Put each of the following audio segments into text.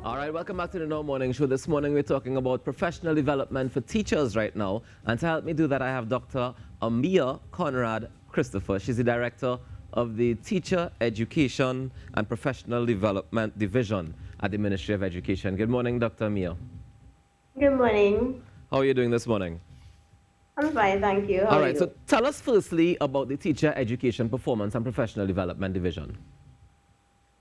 All right, welcome back to the No Morning Show. This morning we're talking about professional development for teachers right now. And to help me do that, I have Dr. Amia Conrad Christopher. She's the director of the Teacher Education and Professional Development Division at the Ministry of Education. Good morning, Dr. Amia. Good morning. How are you doing this morning? I'm fine, thank you. How All are right, you? so tell us firstly about the Teacher Education Performance and Professional Development Division.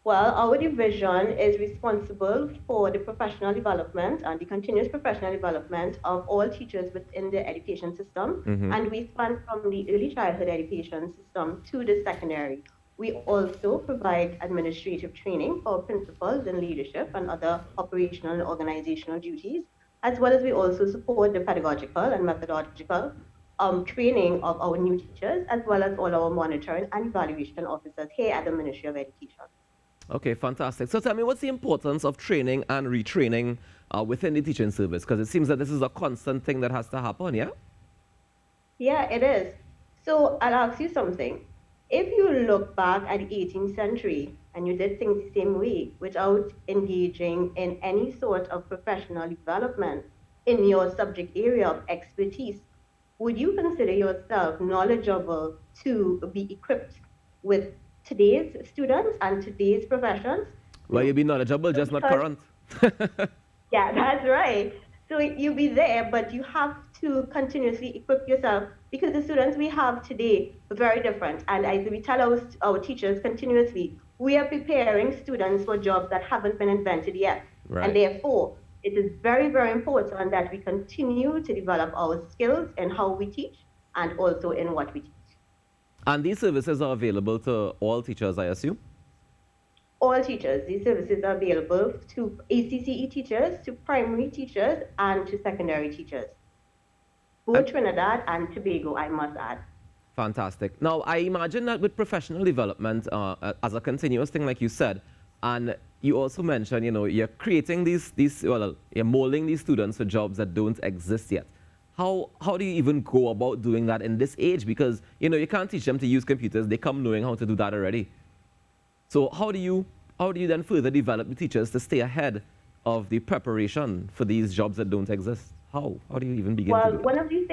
Well, our division is responsible for the professional development and the continuous professional development of all teachers within the education system. And we span from the early childhood education system to the secondary. We also provide administrative training for principals in leadership and other operational and organizational duties, as well as we also support the pedagogical and methodological training of our new teachers, as well as all our monitoring and evaluation officers here at the Ministry of Education. Okay, fantastic. So tell me, what's the importance of training and retraining within the teaching service? Because it seems that this is a constant thing that has to happen, yeah? Yeah, it is. So I'll ask you something. If you look back at the 18th century and you did things the same way without engaging in any sort of professional development in your subject area of expertise, would you consider yourself knowledgeable to be equipped with today's students and today's professions? Well, you'll be knowledgeable, just not current. Yeah, that's right. So you'll be there, but you have to continuously equip yourself because the students we have today are very different. And as we tell our teachers continuously, we are preparing students for jobs that haven't been invented yet. Right. And therefore, it is very, very important that we continue to develop our skills in how we teach and also in what we teach. And these services are available to all teachers, I assume? All teachers. These services are available to ACCE teachers, to primary teachers, and to secondary teachers. Both Trinidad and Tobago, I must add. Fantastic. Now, I imagine that with professional development as a continuous thing, like you said, and you also mentioned, you know, you're creating you're molding these students for jobs that don't exist yet. How do you even go about doing that in this age? Because, you know, you can't teach them to use computers. They come knowing how to do that already. So how do you then further develop the teachers to stay ahead of the preparation for these jobs that don't exist? How do you even begin to do that? One of the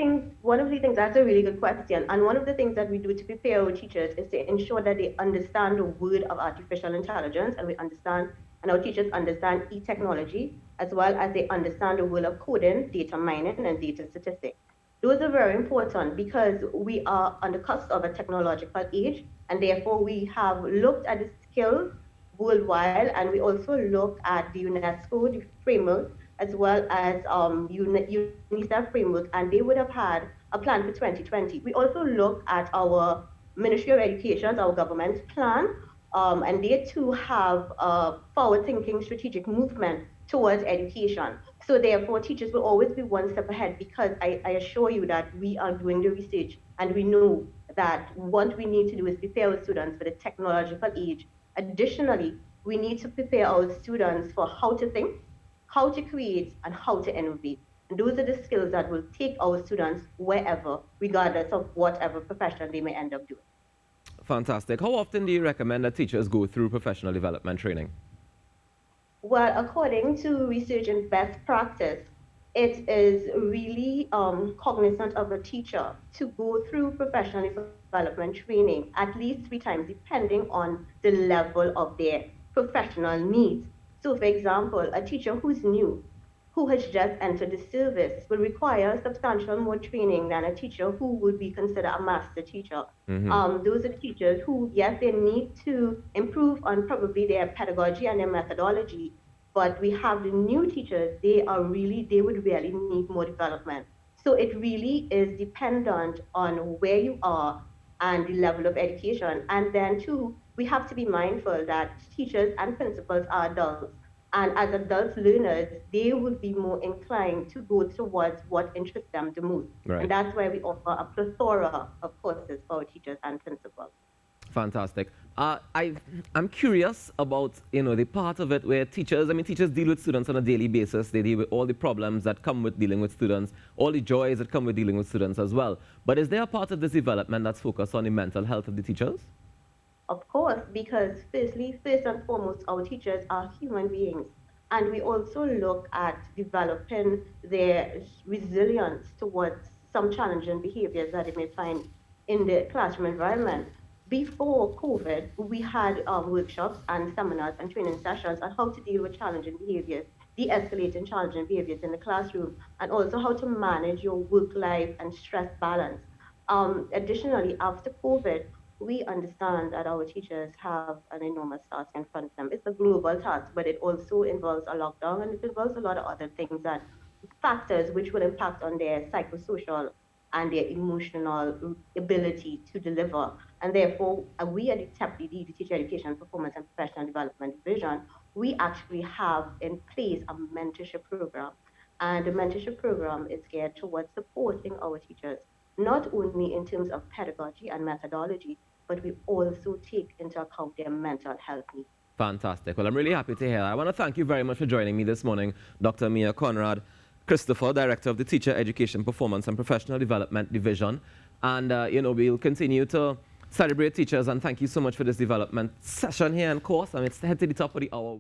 things, that's a really good question. And one of the things that we do to prepare our teachers is to ensure that they understand the word of artificial intelligence, and our teachers understand e-technology, as well as they understand the world of coding, data mining, and data statistics. Those are very important because we are on the cusp of a technological age, and therefore we have looked at the skills worldwide, and we also look at the UNESCO the framework, as well as UNICEF framework, and they would have had a plan for 2020. We also look at our Ministry of Education, our government's plan, and they too have a forward-thinking strategic movement towards education. So therefore, teachers will always be one step ahead because I assure you that we are doing the research and we know that what we need to do is prepare our students for the technological age. Additionally, we need to prepare our students for how to think, how to create, and how to innovate. And those are the skills that will take our students wherever, regardless of whatever profession they may end up doing. Fantastic. How often do you recommend that teachers go through professional development training? Well, according to research and best practice, it is really cognizant of a teacher to go through professional development training at least 3 times, depending on the level of their professional needs. So, for example, a teacher who's new, who has just entered the service, will require substantial more training than a teacher who would be considered a master teacher. Those are the teachers who, yes, they need to improve on probably their pedagogy and their methodology, but we have the new teachers, they would really need more development. So it really is dependent on where you are and the level of education. And then too, we have to be mindful that teachers and principals are adults. And as adult learners, they would be more inclined to go towards what interests them the most. Right. And that's why we offer a plethora of courses for our teachers and principals. Fantastic. I'm curious about, you know, the part of it where teachers deal with students on a daily basis. They deal with all the problems that come with dealing with students, all the joys that come with dealing with students as well. But is there a part of this development that's focused on the mental health of the teachers? Of course, because first and foremost, our teachers are human beings. And we also look at developing their resilience towards some challenging behaviors that they may find in the classroom environment. Before COVID, we had workshops and seminars and training sessions on how to deal with challenging behaviors, de-escalating challenging behaviors in the classroom, and also how to manage your work life and stress balance. Additionally, after COVID, we understand that our teachers have an enormous task in front of them. It's a global task, but it also involves a lockdown and it involves a lot of other things that factors which will impact on their psychosocial and their emotional ability to deliver. And therefore, we at the TEPDD, the Teacher Education Performance and Professional Development Division, we actually have in place a mentorship program. And the mentorship program is geared towards supporting our teachers, not only in terms of pedagogy and methodology, but we also take into account their mental health needs. Fantastic. Well, I'm really happy to hear that. I want to thank you very much for joining me this morning, Dr. Amia Conrad, Christopher, Director of the Teacher Education Performance and Professional Development Division. And, we'll continue to celebrate teachers, and thank you so much for this development session here and course. It's head to the top of the hour.